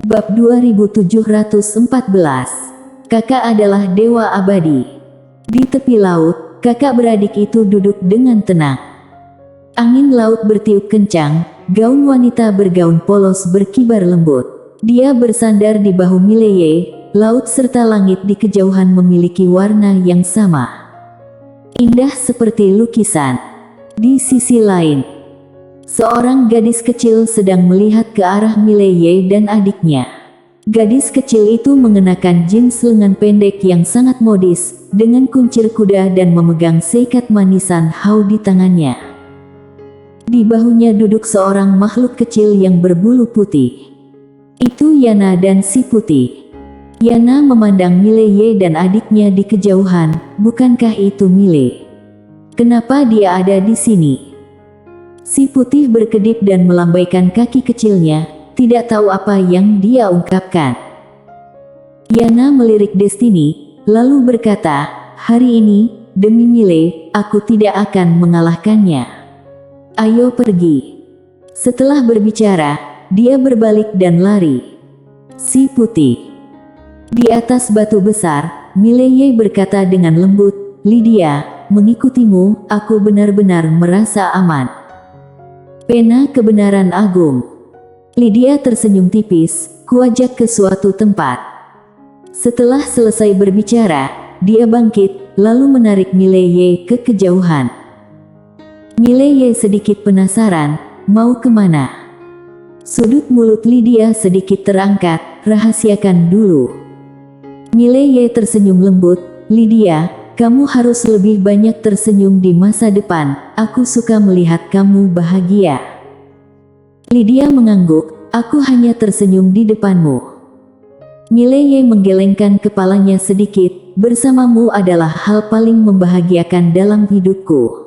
Bab 2714. Kakak adalah dewa abadi. Di tepi laut, kakak beradik itu duduk dengan tenang. Angin laut bertiup kencang, gaun wanita bergaun polos berkibar lembut. Dia bersandar di bahu Mileye, laut serta langit di kejauhan memiliki warna yang sama. Indah seperti lukisan. Di sisi lain, seorang gadis kecil sedang melihat ke arah Mileye dan adiknya. Gadis kecil itu mengenakan jeans lengan pendek yang sangat modis, dengan kuncir kuda dan memegang seikat manisan hau di tangannya. Di bahunya duduk seorang makhluk kecil yang berbulu putih. Itu Yana dan si putih. Yana memandang Mileye dan adiknya di kejauhan. Bukankah itu Mile? Kenapa dia ada di sini? Si putih berkedip dan melambaikan kaki kecilnya, tidak tahu apa yang dia ungkapkan. Yana melirik Destiny, lalu berkata, "Hari ini, demi Mile, aku tidak akan mengalahkannya. Ayo pergi." Setelah berbicara, dia berbalik dan lari. Si putih. Di atas batu besar, Mileye berkata dengan lembut, "Lydia, mengikutimu, aku benar-benar merasa aman." Pena kebenaran agung. Lydia tersenyum tipis, kuajak ke suatu tempat. Setelah selesai berbicara, dia bangkit, lalu menarik Mileye ke kejauhan. Mileye sedikit penasaran, mau kemana? Sudut mulut Lydia sedikit terangkat, rahasiakan dulu. Mileye tersenyum lembut, "Lydia, kamu harus lebih banyak tersenyum di masa depan, aku suka melihat kamu bahagia." Lydia mengangguk, "Aku hanya tersenyum di depanmu." Mileye menggelengkan kepalanya sedikit, "Bersamamu adalah hal paling membahagiakan dalam hidupku."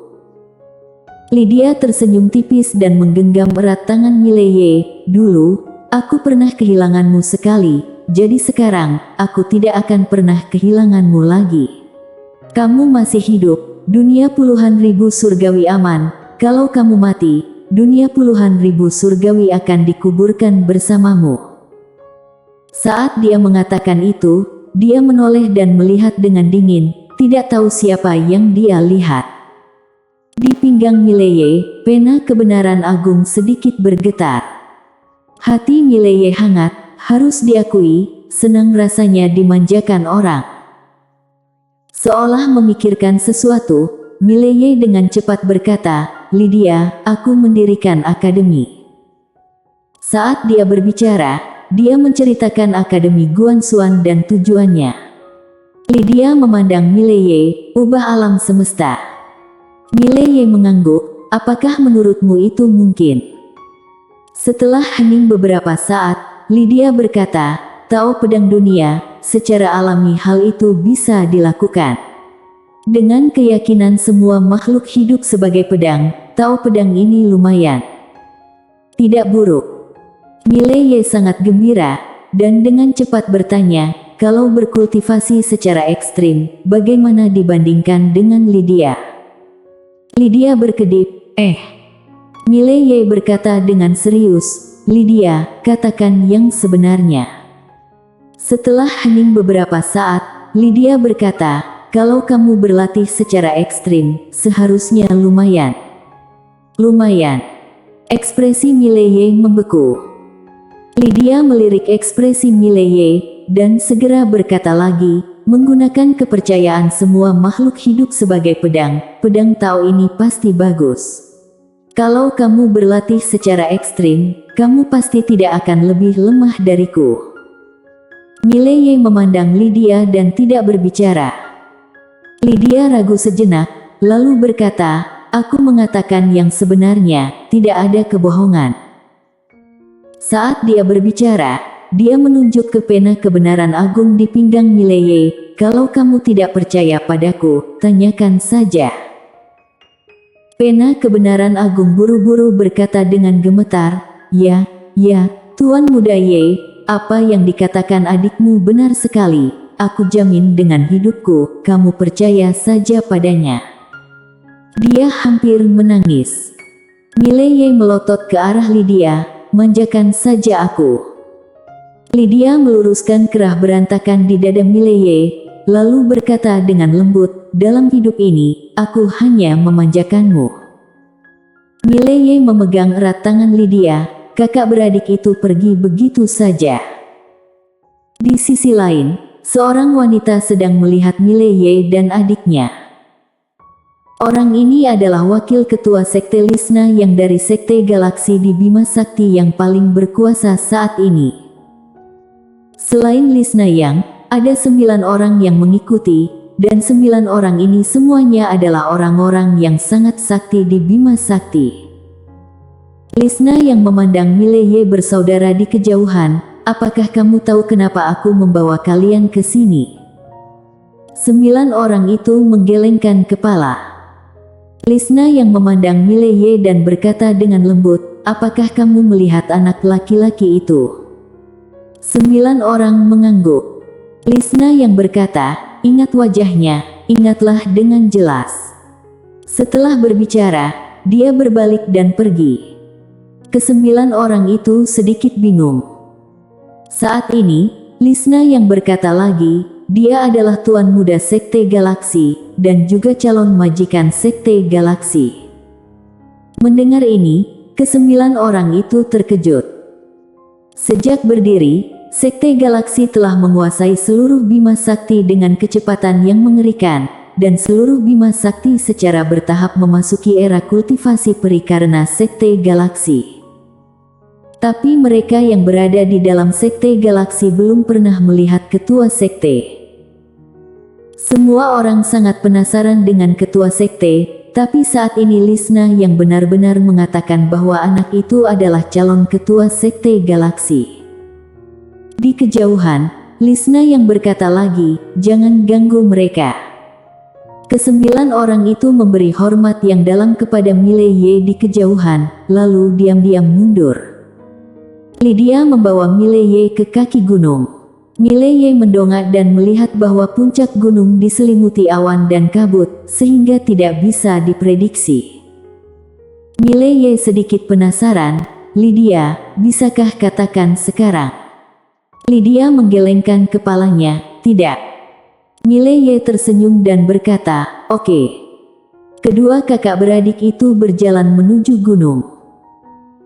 Lydia tersenyum tipis dan menggenggam erat tangan Mileye. "Dulu, aku pernah kehilanganmu sekali, jadi sekarang, aku tidak akan pernah kehilanganmu lagi. Kamu masih hidup, dunia puluhan ribu surgawi aman. Kalau kamu mati, dunia puluhan ribu surgawi akan dikuburkan bersamamu." Saat dia mengatakan itu, dia menoleh dan melihat dengan dingin, tidak tahu siapa yang dia lihat. Di pinggang Mileye, pena kebenaran agung sedikit bergetar. Hati Mileye hangat, harus diakui, senang rasanya dimanjakan orang. Seolah memikirkan sesuatu, Mileye dengan cepat berkata, "Lydia, aku mendirikan akademi." Saat dia berbicara, dia menceritakan akademi Guanxuan dan tujuannya. Lydia memandang Mileye, ubah alam semesta. Mileye mengangguk, "Apakah menurutmu itu mungkin?" Setelah hening beberapa saat, Lydia berkata, "Tao pedang dunia, secara alami hal itu bisa dilakukan. Dengan keyakinan semua makhluk hidup sebagai pedang, Tao pedang ini lumayan. Tidak buruk." Mileye sangat gembira, dan dengan cepat bertanya, "Kalau berkultivasi secara ekstrim, bagaimana dibandingkan dengan Lydia?" Lydia berkedip, Mileye berkata dengan serius, "Lydia, katakan yang sebenarnya." Setelah hening beberapa saat, Lydia berkata, "Kalau kamu berlatih secara ekstrim, seharusnya lumayan." "Lumayan." Ekspresi Mileye membeku. Lydia melirik ekspresi Mileye, dan segera berkata lagi, "Menggunakan kepercayaan semua makhluk hidup sebagai pedang, pedang Tao ini pasti bagus. Kalau kamu berlatih secara ekstrim, kamu pasti tidak akan lebih lemah dariku." Mileye memandang Lydia dan tidak berbicara. Lydia ragu sejenak, lalu berkata, "Aku mengatakan yang sebenarnya, tidak ada kebohongan." Saat dia berbicara, dia menunjuk ke pena kebenaran agung di pinggang Mileye, "Kalau kamu tidak percaya padaku, tanyakan saja." Pena kebenaran agung buru-buru berkata dengan gemetar, Ya, Tuan Muda Ye, apa yang dikatakan adikmu benar sekali. Aku jamin dengan hidupku, kamu percaya saja padanya." Dia hampir menangis. Mileye melotot ke arah Lydia, "Manjakan saja aku." Lydia meluruskan kerah berantakan di dada Mileye, lalu berkata dengan lembut, dalam hidup ini, aku hanya memanjakanmu. Mileye memegang erat tangan Lydia, kakak beradik itu pergi begitu saja. Di sisi lain, seorang wanita sedang melihat Mileye dan adiknya. Orang ini adalah wakil ketua sekte Lisna yang dari sekte galaksi di Bima Sakti yang paling berkuasa saat ini. Selain Lisna Yang, ada 9 orang yang mengikuti, dan 9 orang ini semuanya adalah orang-orang yang sangat sakti di Bima Sakti. Lisna yang memandang Mileye bersaudara di kejauhan, apakah kamu tahu kenapa aku membawa kalian ke sini? 9 orang itu menggelengkan kepala. Lisna yang memandang Mileye dan berkata dengan lembut, apakah kamu melihat anak laki-laki itu? 9 orang mengangguk. Lisna yang berkata, ingat wajahnya, ingatlah dengan jelas. Setelah berbicara, dia berbalik dan pergi. Ke-9 orang itu sedikit bingung. Saat ini, Lisna yang berkata lagi, dia adalah tuan muda sekte galaksi, dan juga calon majikan sekte galaksi. Mendengar ini, ke-9 orang itu terkejut. Sejak berdiri, sekte galaksi telah menguasai seluruh Bima Sakti dengan kecepatan yang mengerikan, dan seluruh Bima Sakti secara bertahap memasuki era kultivasi peri karena sekte galaksi. Tapi mereka yang berada di dalam sekte galaksi belum pernah melihat ketua sekte. Semua orang sangat penasaran dengan ketua sekte, tapi saat ini Lisna yang benar-benar mengatakan bahwa anak itu adalah calon ketua sekte galaksi. Di kejauhan, Lisna yang berkata lagi, jangan ganggu mereka. Ke-9 orang itu memberi hormat yang dalam kepada Mileye di kejauhan, lalu diam-diam mundur. Lydia membawa Mileye ke kaki gunung. Mileye mendongak dan melihat bahwa puncak gunung diselimuti awan dan kabut, sehingga tidak bisa diprediksi. Mileye sedikit penasaran, Lydia, bisakah katakan sekarang? Lydia menggelengkan kepalanya, tidak. Mileye tersenyum dan berkata, oke. Kedua kakak beradik itu berjalan menuju gunung.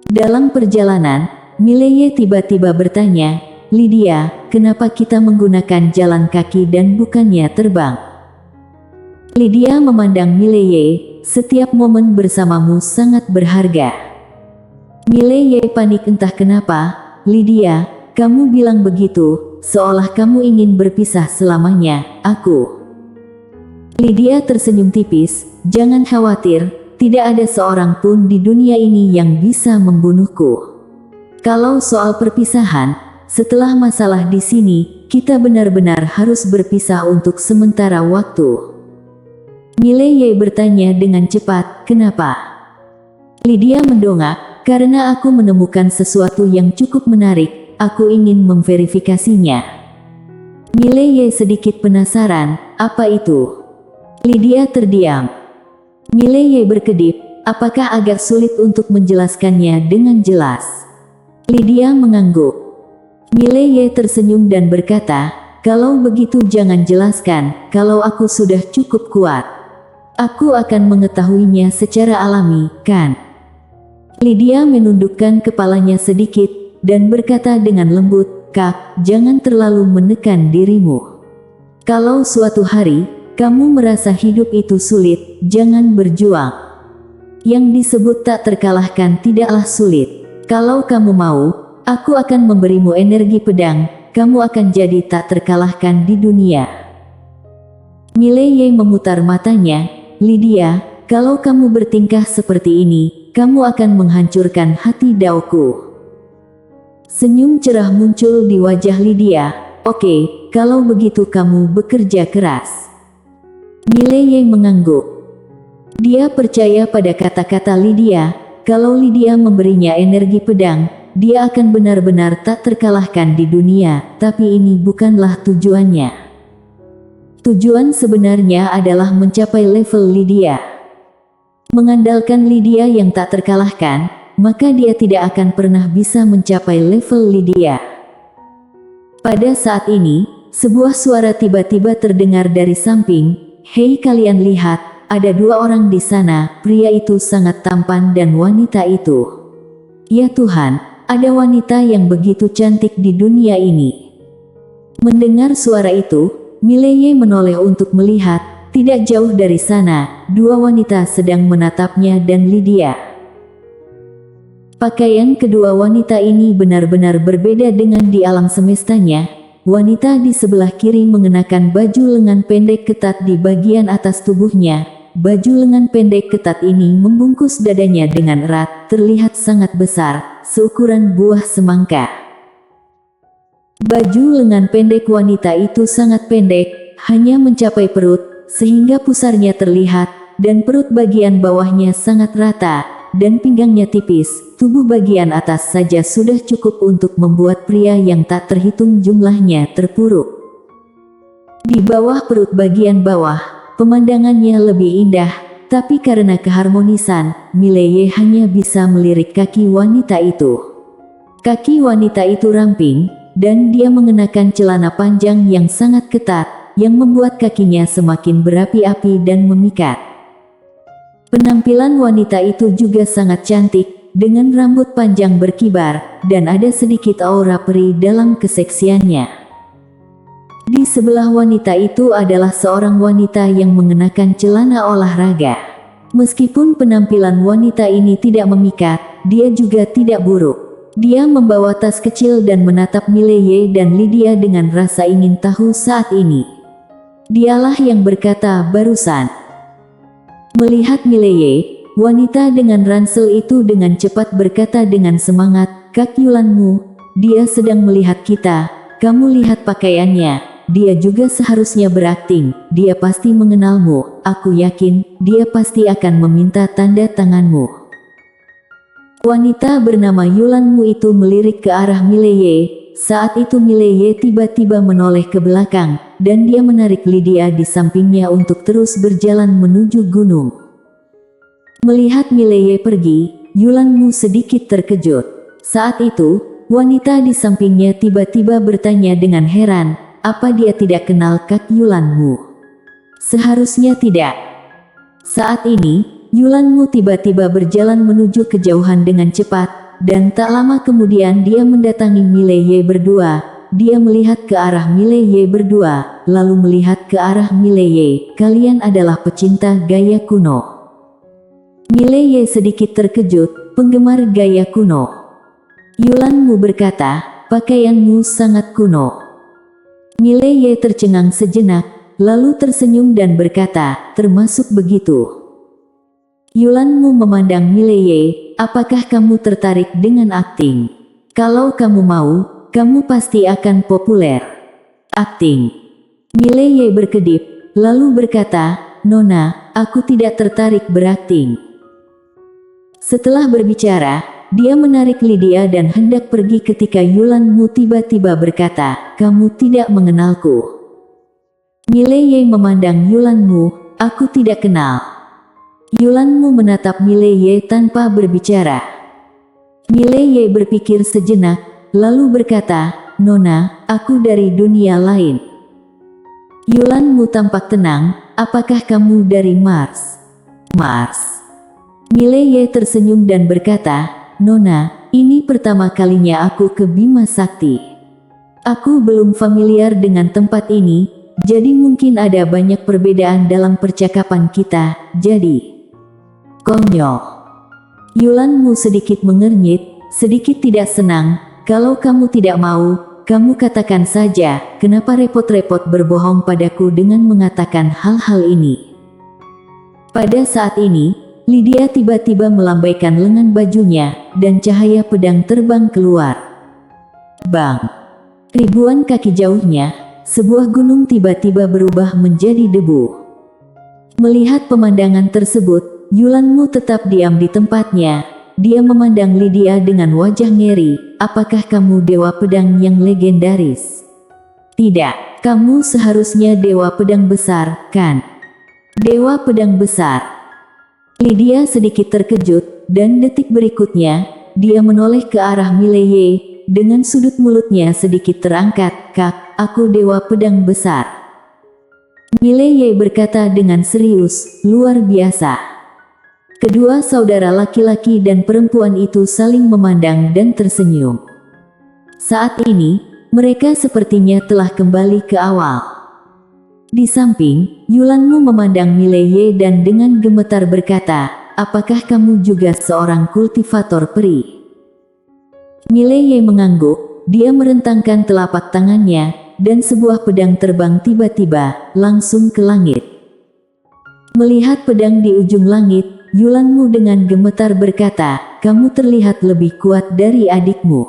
Dalam perjalanan, Mileye tiba-tiba bertanya, Lydia, kenapa kita menggunakan jalan kaki dan bukannya terbang? Lydia memandang Mileye, setiap momen bersamamu sangat berharga. Mileye panik entah kenapa, Lydia, kamu bilang begitu, seolah kamu ingin berpisah selamanya, aku. Lydia tersenyum tipis, jangan khawatir, tidak ada seorang pun di dunia ini yang bisa membunuhku. Kalau soal perpisahan, setelah masalah di sini, kita benar-benar harus berpisah untuk sementara waktu. Mileye bertanya dengan cepat, kenapa? Lydia mendongak, karena aku menemukan sesuatu yang cukup menarik, aku ingin memverifikasinya. Mileye sedikit penasaran, apa itu? Lydia terdiam. Mileye berkedip, apakah agak sulit untuk menjelaskannya dengan jelas? Lydia mengangguk. Mileye tersenyum dan berkata, kalau begitu jangan jelaskan, kalau aku sudah cukup kuat. Aku akan mengetahuinya secara alami, kan? Lydia menundukkan kepalanya sedikit, dan berkata dengan lembut, Kak, jangan terlalu menekan dirimu. Kalau suatu hari, kamu merasa hidup itu sulit, jangan berjuang. Yang disebut tak terkalahkan tidaklah sulit. Kalau kamu mau, aku akan memberimu energi pedang, kamu akan jadi tak terkalahkan di dunia. Mileye memutar matanya, Lydia, kalau kamu bertingkah seperti ini, kamu akan menghancurkan hati Daoku. Senyum cerah muncul di wajah Lydia, oke, kalau begitu kamu bekerja keras. Mileye mengangguk. Dia percaya pada kata-kata Lydia. Kalau Lydia memberinya energi pedang, dia akan benar-benar tak terkalahkan di dunia, tapi ini bukanlah tujuannya. Tujuan sebenarnya adalah mencapai level Lydia. Mengandalkan Lydia yang tak terkalahkan, maka dia tidak akan pernah bisa mencapai level Lydia. Pada saat ini, sebuah suara tiba-tiba terdengar dari samping, "Hei kalian lihat, ada dua orang di sana, pria itu sangat tampan dan wanita itu. Ya Tuhan, ada wanita yang begitu cantik di dunia ini." Mendengar suara itu, Mileye menoleh untuk melihat. Tidak jauh dari sana, dua wanita sedang menatapnya dan Lydia. Pakaian kedua wanita ini benar-benar berbeda dengan di alam semestanya. Wanita di sebelah kiri mengenakan baju lengan pendek ketat di bagian atas tubuhnya. Baju lengan pendek ketat ini membungkus dadanya dengan erat, terlihat sangat besar, seukuran buah semangka. Baju lengan pendek wanita itu sangat pendek, hanya mencapai perut, sehingga pusarnya terlihat, dan perut bagian bawahnya sangat rata, dan pinggangnya tipis. Tubuh bagian atas saja sudah cukup untuk membuat pria yang tak terhitung jumlahnya terpuruk. Di bawah perut bagian bawah, pemandangannya lebih indah, tapi karena keharmonisan, Mileye hanya bisa melirik kaki wanita itu. Kaki wanita itu ramping, dan dia mengenakan celana panjang yang sangat ketat, yang membuat kakinya semakin berapi-api dan memikat. Penampilan wanita itu juga sangat cantik, dengan rambut panjang berkibar, dan ada sedikit aura peri dalam keseksiannya. Di sebelah wanita itu adalah seorang wanita yang mengenakan celana olahraga. Meskipun penampilan wanita ini tidak memikat, dia juga tidak buruk. Dia membawa tas kecil dan menatap Mileye dan Lydia dengan rasa ingin tahu saat ini. Dialah yang berkata barusan. Melihat Mileye, wanita dengan ransel itu dengan cepat berkata dengan semangat, "Kak Yulanmu, dia sedang melihat kita, kamu lihat pakaiannya, dia juga seharusnya berakting, dia pasti mengenalmu, aku yakin, dia pasti akan meminta tanda tanganmu." Wanita bernama Yulanmu itu melirik ke arah Mileye. Saat itu Mileye tiba-tiba menoleh ke belakang, dan dia menarik Lydia di sampingnya untuk terus berjalan menuju gunung. Melihat Mileye pergi, Yulanmu sedikit terkejut. Saat itu, wanita di sampingnya tiba-tiba bertanya dengan heran, apa dia tidak kenal Kak Yulanmu? Seharusnya tidak. Saat ini, Yulanmu tiba-tiba berjalan menuju kejauhan dengan cepat, dan tak lama kemudian dia mendatangi Mileye berdua. Dia melihat ke arah Mileye berdua, lalu melihat ke arah Mileye. "Kalian adalah pecinta gaya kuno." Mileye sedikit terkejut, penggemar gaya kuno. Yulanmu berkata, "Pakaianmu sangat kuno." Mileye tercengang sejenak, lalu tersenyum dan berkata, "Termasuk begitu." Yulanmu memandang Mileye, "Apakah kamu tertarik dengan akting? Kalau kamu mau, kamu pasti akan populer." "Akting?" Mileye berkedip, lalu berkata, "Nona, aku tidak tertarik berakting." Setelah berbicara, dia menarik Lydia dan hendak pergi ketika Yulanmu tiba-tiba berkata, "Kamu tidak mengenalku." Mileye memandang Yulanmu, "Aku tidak kenal." Yulanmu menatap Mileye tanpa berbicara. Mileye berpikir sejenak, lalu berkata, "Nona, aku dari dunia lain." Yulanmu tampak tenang, "Apakah kamu dari Mars?" "Mars." Mileye tersenyum dan berkata, "Nona, ini pertama kalinya aku ke Bima Sakti. Aku belum familiar dengan tempat ini, jadi mungkin ada banyak perbedaan dalam percakapan kita, jadi..." "Konyol." Yulanmu sedikit mengernyit, sedikit tidak senang. "Kalau kamu tidak mau, kamu katakan saja, kenapa repot-repot berbohong padaku dengan mengatakan hal-hal ini?" Pada saat ini, Lydia tiba-tiba melambaikan lengan bajunya, dan cahaya pedang terbang keluar. Bang! Ribuan kaki jauhnya, sebuah gunung tiba-tiba berubah menjadi debu. Melihat pemandangan tersebut, Yulanmu tetap diam di tempatnya. Dia memandang Lydia dengan wajah ngeri. "Apakah kamu dewa pedang yang legendaris?" "Tidak, kamu seharusnya dewa pedang besar, kan?" "Dewa pedang besar." Lydia sedikit terkejut, dan detik berikutnya, dia menoleh ke arah Mileye. dengan sudut mulutnya sedikit terangkat. "Kak, aku dewa pedang besar." Mileye berkata dengan serius, "Luar biasa." Kedua saudara laki-laki dan perempuan itu saling memandang dan tersenyum. Saat ini, mereka sepertinya telah kembali ke awal. Di samping, Yulanmu memandang Mileye dan dengan gemetar berkata, "Apakah kamu juga seorang kultivator peri?" Mileye mengangguk, dia merentangkan telapak tangannya, dan sebuah pedang terbang tiba-tiba, langsung ke langit. Melihat pedang di ujung langit, Yulanmu dengan gemetar berkata, "Kamu terlihat lebih kuat dari adikmu."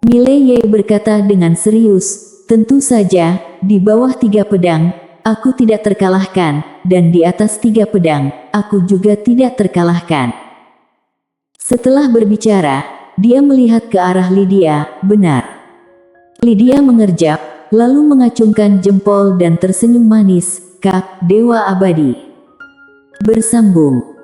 Mileye berkata dengan serius, "Tentu saja, di bawah 3 pedang, aku tidak terkalahkan, dan di atas 3 pedang, aku juga tidak terkalahkan." Setelah berbicara, dia melihat ke arah Lydia. "Benar." Lydia mengerjap, lalu mengacungkan jempol dan tersenyum manis. "Kak, Dewa Abadi." Bersambung.